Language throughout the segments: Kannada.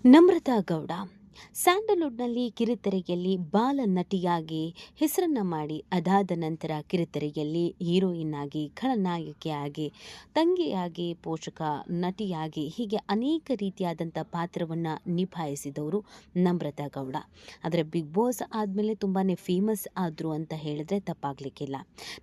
ನಮ್ರತಾ ಗೌಡ ಸ್ಯಾಂಡಲ್ವುಡ್ನಲ್ಲಿ ಕಿರುತೆರೆಯಲ್ಲಿ ಬಾಲ ನಟಿಯಾಗಿ ಹೆಸರನ್ನ ಮಾಡಿ ಅದಾದ ನಂತರ ಕಿರುತೆರೆಯಲ್ಲಿ ಹೀರೋಯಿನ್ ಆಗಿ ಖಳನಾಯಕಿಯಾಗಿ ತಂಗಿಯಾಗಿ ಪೋಷಕ ನಟಿಯಾಗಿ ಹೀಗೆ ಅನೇಕ ರೀತಿಯಾದಂಥ ಪಾತ್ರವನ್ನು ನಿಭಾಯಿಸಿದವರು ನಮ್ರತಾ ಗೌಡ. ಆದರೆ ಬಿಗ್ ಬಾಸ್ ಆದಮೇಲೆ ತುಂಬಾ ಫೇಮಸ್ ಆದರು ಅಂತ ಹೇಳಿದ್ರೆ ತಪ್ಪಾಗಲಿಕ್ಕಿಲ್ಲ.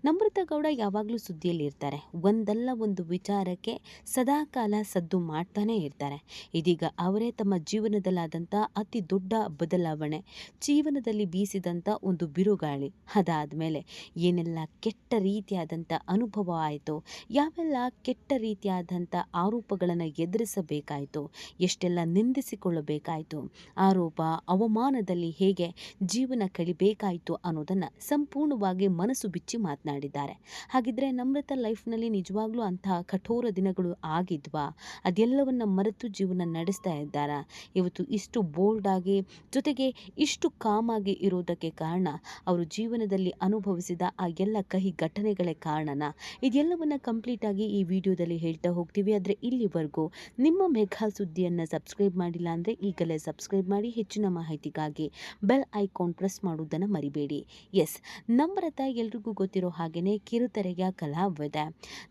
ನಮ್ರತಾ ಗೌಡ ಯಾವಾಗಲೂ ಸುದ್ದಿಯಲ್ಲಿ ಇರ್ತಾರೆ. ಒಂದಲ್ಲ ಒಂದು ವಿಚಾರಕ್ಕೆ ಸದಾಕಾಲ ಸದ್ದು ಮಾಡ್ತಾನೆ ಇರ್ತಾರೆ. ಇದೀಗ ಅವರೇ ತಮ್ಮ ಜೀವನದಲ್ಲಾದಂಥ ಅತಿ ದೊಡ್ಡ ಬದಲಾವಣೆ, ಜೀವನದಲ್ಲಿ ಬೀಸಿದಂಥ ಒಂದು ಬಿರುಗಾಳಿ, ಅದಾದಮೇಲೆ ಏನೆಲ್ಲ ಕೆಟ್ಟ ರೀತಿಯಾದಂಥ ಅನುಭವ ಆಯಿತು, ಯಾವೆಲ್ಲ ಕೆಟ್ಟ ರೀತಿಯಾದಂಥ ಆರೋಪಗಳನ್ನು ಎದುರಿಸಬೇಕಾಯಿತು, ಎಷ್ಟೆಲ್ಲ ನಿಂದಿಸಿಕೊಳ್ಳಬೇಕಾಯಿತು, ಆರೋಪ ಅವಮಾನದಲ್ಲಿ ಹೇಗೆ ಜೀವನ ಕಳಿಬೇಕಾಯಿತು ಅನ್ನೋದನ್ನು ಸಂಪೂರ್ಣವಾಗಿ ಮನಸ್ಸು ಬಿಚ್ಚಿ ಮಾತನಾಡಿದ್ದಾರೆ. ಹಾಗಿದ್ರೆ ನಮ್ರತಾ ಲೈಫ್ನಲ್ಲಿ ನಿಜವಾಗ್ಲೂ ಅಂತಹ ಕಠೋರ ದಿನಗಳು ಆಗಿದ್ವಾ? ಅದೆಲ್ಲವನ್ನ ಮರೆತು ಜೀವನ ನಡೆಸ್ತಾ ಇದ್ದಾರಾ? ಇವತ್ತು ಇಷ್ಟು ಬೋಲ್ಡ್ ಆಗಿ ಜೊತೆಗೆ ಇಷ್ಟು ಕಾಮಾಗಿ ಇರೋದಕ್ಕೆ ಕಾರಣ ಅವರು ಜೀವನದಲ್ಲಿ ಅನುಭವಿಸಿದ ಆ ಎಲ್ಲ ಕಹಿ ಘಟನೆಗಳೇ ಕಾರಣನ? ಇದೆಲ್ಲವನ್ನ ಕಂಪ್ಲೀಟ್ ಆಗಿ ಈ ವಿಡಿಯೋದಲ್ಲಿ ಹೇಳ್ತಾ ಹೋಗ್ತೀವಿ. ಆದರೆ ಇಲ್ಲಿವರೆಗೂ ನಿಮ್ಮ ಮೆಗಾ ಸುದ್ದಿಯನ್ನು ಸಬ್ಸ್ಕ್ರೈಬ್ ಮಾಡಿಲ್ಲ ಅಂದರೆ ಈಗಲೇ ಸಬ್ಸ್ಕ್ರೈಬ್ ಮಾಡಿ. ಹೆಚ್ಚಿನ ಮಾಹಿತಿಗಾಗಿ ಬೆಲ್ ಐಕಾನ್ ಪ್ರೆಸ್ ಮಾಡುವುದನ್ನು ಮರಿಬೇಡಿ. ಎಸ್, ನಮ್ರತಾ ಎಲ್ರಿಗೂ ಗೊತ್ತಿರೋ ಹಾಗೆಯೇ ಕಿರುತೆರೆಯ ಕಲಾವಿದೆ.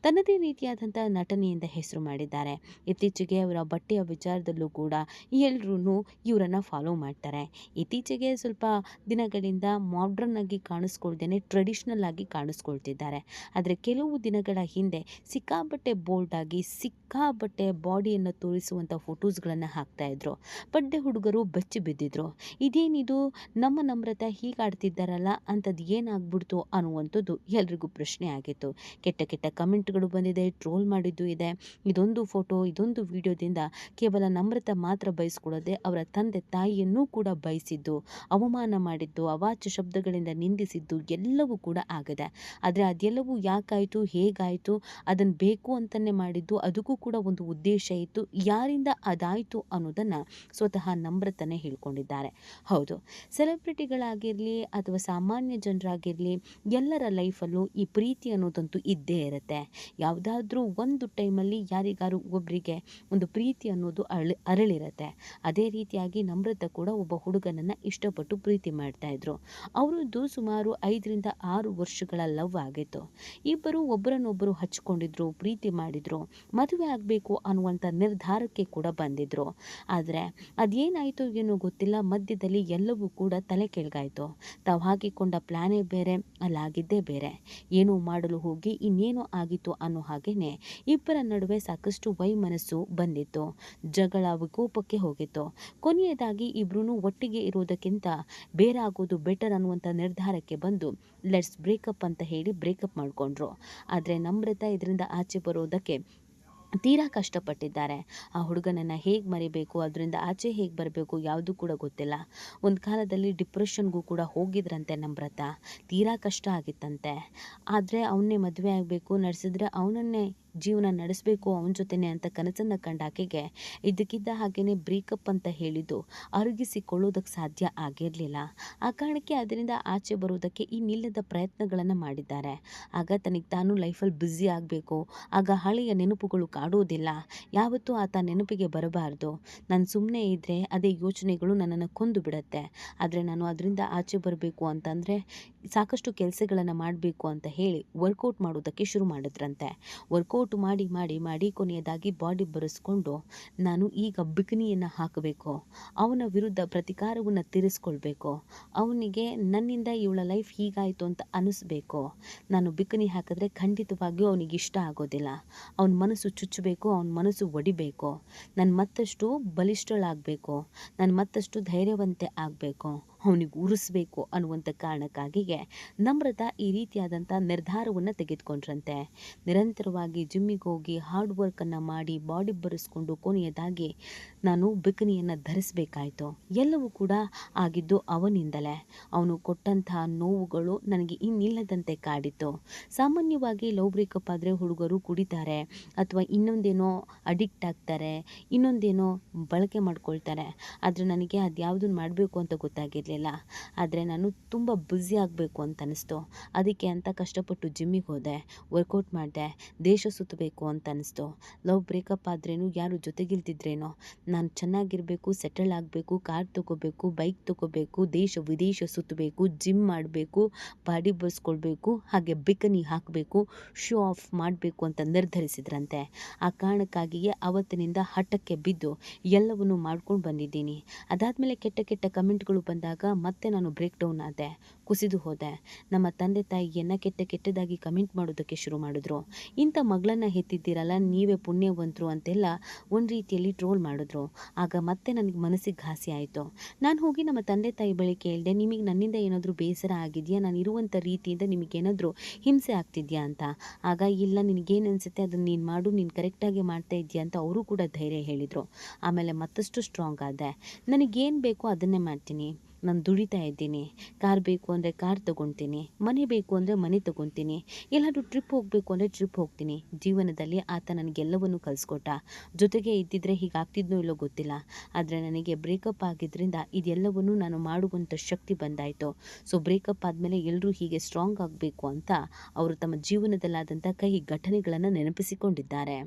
ತನ್ನದೇ ರೀತಿಯಾದಂಥ ನಟನೆಯಿಂದ ಹೆಸರು ಮಾಡಿದ್ದಾರೆ. ಇತ್ತೀಚೆಗೆ ಅವರ ಬಟ್ಟೆಯ ವಿಚಾರದಲ್ಲೂ ಕೂಡ ಎಲ್ಲರೂ ಇವರನ್ನು ಫಾಲೋ ಮಾಡ್ತಾರೆ. ಇತ್ತೀಚೆಗೆ ಸ್ವಲ್ಪ ದಿನಗಳಿಂದ ಮಾಡ್ರನ್ ಆಗಿ ಕಾಣಿಸ್ಕೊಳ್ದೇನೆ ಟ್ರೆಡಿಷ್ನಲ್ ಆಗಿ ಕಾಣಿಸ್ಕೊಳ್ತಿದ್ದಾರೆ. ಆದರೆ ಕೆಲವು ದಿನಗಳ ಹಿಂದೆ ಸಿಕ್ಕಾಬಟ್ಟೆ ಬೋಲ್ಡ್ ಆಗಿ ಸಿಕ್ಕಾಬಟ್ಟೆ ಬಾಡಿಯನ್ನು ತೋರಿಸುವಂಥ ಫೋಟೋಸ್ಗಳನ್ನು ಹಾಕ್ತಾ ಇದ್ರು. ಬಡ್ಡೆ ಹುಡುಗರು ಬೆಚ್ಚಿ ಬಿದ್ದಿದ್ರು. ಇದೇನಿದು, ನಮ್ಮ ನಮ್ರತಾ ಹೀಗಾಡ್ತಿದ್ದಾರಲ್ಲ, ಅಂಥದ್ದು ಏನಾಗ್ಬಿಡ್ತು ಅನ್ನುವಂಥದ್ದು ಎಲ್ರಿಗೂ ಪ್ರಶ್ನೆ ಆಗಿತ್ತು. ಕೆಟ್ಟ ಕೆಟ್ಟ ಕಮೆಂಟ್ಗಳು ಬಂದಿದೆ, ಟ್ರೋಲ್ ಮಾಡಿದ್ದು ಇದೆ. ಇದೊಂದು ಫೋಟೋ, ಇದೊಂದು ವಿಡಿಯೋದಿಂದ ಕೇವಲ ನಮ್ರತಾ ಮಾತ್ರ ಬಯಸ್ಕೊಳ್ಳೋದೆ, ಅವರ ತಂದೆ ತಾಯಿಯನ್ನೂ ಕೂಡ ಬಯಸಿದ್ದು, ಅವಮಾನ ಮಾಡಿದ್ದು, ಅವಾಚ್ಯ ಶಬ್ದಗಳಿಂದ ನಿಂದಿಸಿದ್ದು ಎಲ್ಲವೂ ಕೂಡ ಆಗಿದೆ. ಆದರೆ ಅದೆಲ್ಲವೂ ಯಾಕಾಯಿತು, ಹೇಗಾಯಿತು, ಅದನ್ನು ಬೇಕು ಅಂತಲೇ ಮಾಡಿದ್ದು, ಅದಕ್ಕೂ ಕೂಡ ಒಂದು ಉದ್ದೇಶ ಇತ್ತು. ಯಾರಿಂದ ಅದಾಯಿತು ಅನ್ನೋದನ್ನು ಸ್ವತಃ ನಮ್ರತಾನೇ ಹೇಳ್ಕೊಂಡಿದ್ದಾರೆ. ಹೌದು, ಸೆಲೆಬ್ರಿಟಿಗಳಾಗಿರಲಿ ಅಥವಾ ಸಾಮಾನ್ಯ ಜನರಾಗಿರಲಿ ಎಲ್ಲರ ಲೈಫಲ್ಲೂ ಈ ಪ್ರೀತಿ ಅನ್ನೋದಂತೂ ಇದ್ದೇ ಇರುತ್ತೆ. ಯಾವುದಾದ್ರೂ ಒಂದು ಟೈಮಲ್ಲಿ ಯಾರಿಗಾರು ಒಬ್ಬರಿಗೆ ಒಂದು ಪ್ರೀತಿ ಅನ್ನೋದು ಅರಳಿರುತ್ತೆ. ಅದೇ ರೀತಿಯಾಗಿ ನಮ್ರತಾ ಕೂಡ ಒಬ್ಬ ಹುಡುಗನನ್ನು ಇಷ್ಟಪಟ್ಟು ಪ್ರೀತಿ ಮಾಡ್ತಾ ಇದ್ರು. ಅವರದ್ದು ಸುಮಾರು 5ರಿಂದ 6 ವರ್ಷಗಳ ಲವ್ ಆಗಿತ್ತು. ಇಬ್ಬರು ಒಬ್ಬರನ್ನೊಬ್ಬರು ಹಚ್ಕೊಂಡಿದ್ರು, ಪ್ರೀತಿ ಮಾಡಿದ್ರು, ಮದುವೆ ಆಗಬೇಕು ಅನ್ನುವಂಥ ನಿರ್ಧಾರಕ್ಕೆ ಕೂಡ ಬಂದಿದ್ರು. ಆದರೆ ಅದೇನಾಯಿತು ಏನೋ ಗೊತ್ತಿಲ್ಲ, ಮಧ್ಯದಲ್ಲಿ ಎಲ್ಲವೂ ಕೂಡ ತಲೆ ಕೆಳಗಾಯಿತು. ತಾವು ಹಾಕಿಕೊಂಡ ಪ್ಲಾನೇ ಬೇರೆ, ಅಲ್ಲಾಗಿದ್ದೇ ಬೇರೆ. ಏನೋ ಮಾಡಲು ಹೋಗಿ ಇನ್ನೇನೋ ಆಗಿತ್ತು ಅನ್ನೋ ಹಾಗೇನೆ ಇಬ್ಬರ ನಡುವೆ ಸಾಕಷ್ಟು ವೈಮನಸ್ಸು ಬಂದಿತ್ತು. ಜಗಳ ವಿಕೋಪಕ್ಕೆ ಹೋಗಿತ್ತು. ಕೊನೆಯದಾಗಿ ಇಬ್ರು ಒಟ್ಟಿಗೆ ಇರೋದಕ್ಕಿಂತ ಬೇರಾಗೋದು ಬೆಟರ್ ಅನ್ನುವಂಥ ನಿರ್ಧಾರಕ್ಕೆ ಬಂದು ಲೆಟ್ಸ್ ಬ್ರೇಕಪ್ ಅಂತ ಹೇಳಿ ಬ್ರೇಕಪ್ ಮಾಡಿಕೊಂಡ್ರು. ಆದರೆ ನಮ್ರತಾ ಇದರಿಂದ ಆಚೆ ಬರೋದಕ್ಕೆ ತೀರಾ ಕಷ್ಟಪಟ್ಟಿದ್ದಾರೆ. ಆ ಹುಡುಗನನ್ನು ಹೇಗೆ ಮರಿಬೇಕು, ಅದರಿಂದ ಆಚೆ ಹೇಗೆ ಬರಬೇಕು ಯಾವುದು ಕೂಡ ಗೊತ್ತಿಲ್ಲ. ಒಂದು ಕಾಲದಲ್ಲಿ ಡಿಪ್ರೆಷನ್ಗೂ ಕೂಡ ಹೋಗಿದ್ರಂತೆ ನಮ್ರತಾ. ತೀರಾ ಕಷ್ಟ ಆಗಿತ್ತಂತೆ. ಆದರೆ ಅವನ್ನೇ ಮದುವೆ ಆಗಬೇಕು, ನಡೆಸಿದ್ರೆ ಅವನನ್ನೇ ಜೀವನ ನಡೆಸಬೇಕು ಅವನ ಜೊತೆನೆ ಅಂತ ಕನಸನ್ನು ಕಂಡ ಆಕೆಗೆ ಇದಕ್ಕಿದ್ದ ಹಾಗೆಯೇ ಬ್ರೇಕಪ್ ಅಂತ ಹೇಳಿದ್ದು ಅರಗಿಸಿಕೊಳ್ಳೋದಕ್ಕೆ ಸಾಧ್ಯ ಆಗಿರಲಿಲ್ಲ. ಆ ಕಾರಣಕ್ಕೆ ಅದರಿಂದ ಆಚೆ ಬರೋದಕ್ಕೆ ಇನ್ನಿಲ್ಲದ ಪ್ರಯತ್ನಗಳನ್ನು ಮಾಡಿದ್ದಾರೆ. ಆಗ ತನಗೆ ತಾನು ಲೈಫಲ್ಲಿ ಬ್ಯುಸಿ ಆಗಬೇಕು, ಆಗ ಹಳೆಯ ನೆನಪುಗಳು ಕಾಡೋದಿಲ್ಲ, ಯಾವತ್ತೂ ಆತ ನೆನಪಿಗೆ ಬರಬಾರ್ದು. ನಾನು ಸುಮ್ಮನೆ ಇದ್ದರೆ ಅದೇ ಯೋಚನೆಗಳು ನನ್ನನ್ನು ಕೊಂದು ಬಿಡುತ್ತೆ. ಆದರೆ ನಾನು ಅದರಿಂದ ಆಚೆ ಬರಬೇಕು ಅಂತಂದರೆ ಸಾಕಷ್ಟು ಕೆಲಸಗಳನ್ನು ಮಾಡಬೇಕು ಅಂತ ಹೇಳಿ ವರ್ಕೌಟ್ ಮಾಡೋದಕ್ಕೆ ಶುರು ಮಾಡಿದ್ರಂತೆ. ವರ್ಕೌಟ್ ಮಾಡಿ ಮಾಡಿ ಮಾಡಿ ಕೊನೆಯದಾಗಿ ಬಾಡಿ ಬರೆಸ್ಕೊಂಡು ನಾನು ಈಗ ಬಿಕಿನಿಯನ್ನು ಹಾಕಬೇಕು, ಅವನ ವಿರುದ್ಧ ಪ್ರತಿಕಾರವನ್ನು ತೀರಿಸ್ಕೊಳ್ಬೇಕು, ಅವನಿಗೆ ನನ್ನಿಂದ ಇವಳ ಲೈಫ್ ಹೀಗಾಯಿತು ಅಂತ ಅನಿಸ್ಬೇಕು. ನಾನು ಬಿಕಿನಿ ಹಾಕಿದ್ರೆ ಖಂಡಿತವಾಗಿಯೂ ಅವನಿಗೆ ಇಷ್ಟ ಆಗೋದಿಲ್ಲ. ಅವನ ಮನಸ್ಸು ಚುಚ್ಚಬೇಕು, ಅವನ ಮನಸ್ಸು ಒಡಿಬೇಕು, ನಾನು ಮತ್ತಷ್ಟು ಬಲಿಷ್ಠಳಾಗಬೇಕು, ನಾನು ಮತ್ತಷ್ಟು ಧೈರ್ಯವಂತೆ ಆಗಬೇಕು, ಅವನಿಗೆ ಉರಿಸ್ಬೇಕು ಅನ್ನುವಂಥ ಕಾರಣಕ್ಕಾಗಿಯೇ ನಮ್ರತಾ ಈ ರೀತಿಯಾದಂಥ ನಿರ್ಧಾರವನ್ನು ತೆಗೆದುಕೊಂಡ್ರಂತೆ. ನಿರಂತರವಾಗಿ ಜಿಮ್ಮಿಗೆ ಹೋಗಿ ಹಾರ್ಡ್ ವರ್ಕನ್ನು ಮಾಡಿ ಬಾಡಿ ಬರೆಸ್ಕೊಂಡು ಕೊನೆಯದಾಗಿ ನಾನು ಬಿಕಿನಿಯನ್ನು ಧರಿಸಬೇಕಾಯಿತು. ಎಲ್ಲವೂ ಕೂಡ ಆಗಿದ್ದು ಅವನಿಂದಲೇ. ಅವನು ಕೊಟ್ಟಂತಹ ನೋವುಗಳು ನನಗೆ ಇನ್ನಿಲ್ಲದಂತೆ ಕಾಡಿತ್ತು. ಸಾಮಾನ್ಯವಾಗಿ ಲವ್ ಬ್ರೇಕಪ್ ಆದರೆ ಹುಡುಗರು ಕುಡಿತಾರೆ ಅಥವಾ ಇನ್ನೊಂದೇನೋ ಅಡಿಕ್ಟ್ ಆಗ್ತಾರೆ, ಇನ್ನೊಂದೇನೋ ಬಳಕೆ ಮಾಡ್ಕೊಳ್ತಾರೆ. ಆದರೆ ನನಗೆ ಅದ್ಯಾವುದನ್ನು ಮಾಡಬೇಕು ಅಂತ ಗೊತ್ತಾಗಿರಲಿಲ್ಲ. ಇರಲಿಲ್ಲ. ಆದರೆ ನಾನು ತುಂಬ ಬ್ಯುಸಿ ಆಗಬೇಕು ಅಂತ ಅನ್ನಿಸ್ತು. ಅದಕ್ಕೆ ಅಂತ ಕಷ್ಟಪಟ್ಟು ಜಿಮ್ಮಿಗೆ ಹೋದೆ, ವರ್ಕೌಟ್ ಮಾಡಿದೆ, ದೇಶ ಸುತ್ತಬೇಕು ಅಂತ ಅನ್ನಿಸ್ತು. ಲವ್ ಬ್ರೇಕಪ್ ಆದ್ರೇನು, ಯಾರು ಜೊತೆಗಿಲ್ದಿದ್ರೇನೋ, ನಾನು ಚೆನ್ನಾಗಿರಬೇಕು, ಸೆಟಲ್ ಆಗಬೇಕು, ಕಾರ್ ತೊಗೋಬೇಕು, ಬೈಕ್ ತೊಗೋಬೇಕು, ದೇಶ ವಿದೇಶ ಸುತ್ತಬೇಕು, ಜಿಮ್ ಮಾಡಬೇಕು, ಬಾಡಿ ಬೆಳೆಸ್ಕೊಳ್ಬೇಕು, ಹಾಗೆ ಬಿಕನಿ ಹಾಕಬೇಕು, ಶೋ ಆಫ್ ಮಾಡಬೇಕು ಅಂತ ನಿರ್ಧರಿಸಿದ್ರಂತೆ. ಆ ಕಾರಣಕ್ಕಾಗಿಯೇ ಅವತ್ತಿನಿಂದ ಹಠಕ್ಕೆ ಬಿದ್ದು ಎಲ್ಲವನ್ನೂ ಮಾಡ್ಕೊಂಡು ಬಂದಿದ್ದೀನಿ. ಅದಾದಮೇಲೆ ಕೆಟ್ಟ ಕೆಟ್ಟ ಕಮೆಂಟ್ಗಳು ಬಂದಾಗ ಮತ್ತೆ ನಾನು ಬ್ರೇಕ್ ಡೌನ್ ಆದೆ, ಕುಸಿದು ಹೋದೆ. ನಮ್ಮ ತಂದೆ ತಾಯಿಯನ್ನು ಕೆಟ್ಟ ಕೆಟ್ಟದಾಗಿ ಕಮೆಂಟ್ ಮಾಡೋದಕ್ಕೆ ಶುರು ಮಾಡಿದ್ರು. ಇಂಥ ಮಗಳನ್ನು ಹೆತ್ತಿದ್ದೀರಲ್ಲ, ನೀವೇ ಪುಣ್ಯವಂತರು ಅಂತೆಲ್ಲ ಒಂದು ರೀತಿಯಲ್ಲಿ ಟ್ರೋಲ್ ಮಾಡಿದ್ರು. ಆಗ ಮತ್ತೆ ನನಗೆ ಮನಸ್ಸಿಗೆ ಘಾಸಿ ಆಯಿತು. ನಾನು ಹೋಗಿ ನಮ್ಮ ತಂದೆ ತಾಯಿ ಬಳಿ ಕೇಳಿದೆ, ನಿಮಗೆ ನನ್ನಿಂದ ಏನಾದರೂ ಬೇಸರ ಆಗಿದೆಯಾ, ನಾನು ಇರುವಂಥ ರೀತಿಯಿಂದ ನಿಮಗೇನಾದರೂ ಹಿಂಸೆ ಆಗ್ತಿದೆಯಾ ಅಂತ. ಆಗ ಇಲ್ಲ, ನಿನಗೇನು ಅನಿಸುತ್ತೆ ಅದನ್ನು ನೀನು ಮಾಡು, ನೀನು ಕರೆಕ್ಟಾಗಿ ಮಾಡ್ತಾ ಇದೆಯಾ ಅಂತ ಅವರು ಕೂಡ ಧೈರ್ಯ ಹೇಳಿದರು. ಆಮೇಲೆ ಮತ್ತಷ್ಟು ಸ್ಟ್ರಾಂಗ್ ಆದೆ. ನನಗೇನು ಬೇಕೋ ಅದನ್ನೇ ಮಾಡ್ತೀನಿ. ನಾನು ದುಡಿತಾ ಇದ್ದೀನಿ. ಕಾರ್ ಬೇಕು ಅಂದರೆ ಕಾರ್ ತೊಗೊಳ್ತೀನಿ, ಮನೆ ಬೇಕು ಅಂದರೆ ಮನೆ ತೊಗೊತೀನಿ, ಎಲ್ಲಾದರೂ ಟ್ರಿಪ್ ಹೋಗಬೇಕು ಅಂದರೆ ಟ್ರಿಪ್ ಹೋಗ್ತೀನಿ. ಜೀವನದಲ್ಲಿ ಆತ ನನಗೆಲ್ಲವನ್ನೂ ಕಲಿಸ್ಕೊಟ್ಟ. ಜೊತೆಗೆ ಇದ್ದಿದ್ರೆ ಹೀಗಾಗ್ತಿದ್ನೋ ಇಲ್ಲೋ ಗೊತ್ತಿಲ್ಲ. ಆದರೆ ನನಗೆ ಬ್ರೇಕಪ್ ಆಗಿದ್ದರಿಂದ ಇದೆಲ್ಲವನ್ನೂ ನಾನು ಮಾಡುವಂಥ ಶಕ್ತಿ ಬಂದಾಯಿತು. ಸೊ ಬ್ರೇಕಪ್ ಆದಮೇಲೆ ಎಲ್ಲರೂ ಹೀಗೆ ಸ್ಟ್ರಾಂಗ್ ಆಗಬೇಕು ಅಂತ ಅವರು ತಮ್ಮ ಜೀವನದಲ್ಲಾದಂಥ ಕಹಿ ಘಟನೆಗಳನ್ನು ನೆನಪಿಸಿಕೊಂಡಿದ್ದಾರೆ.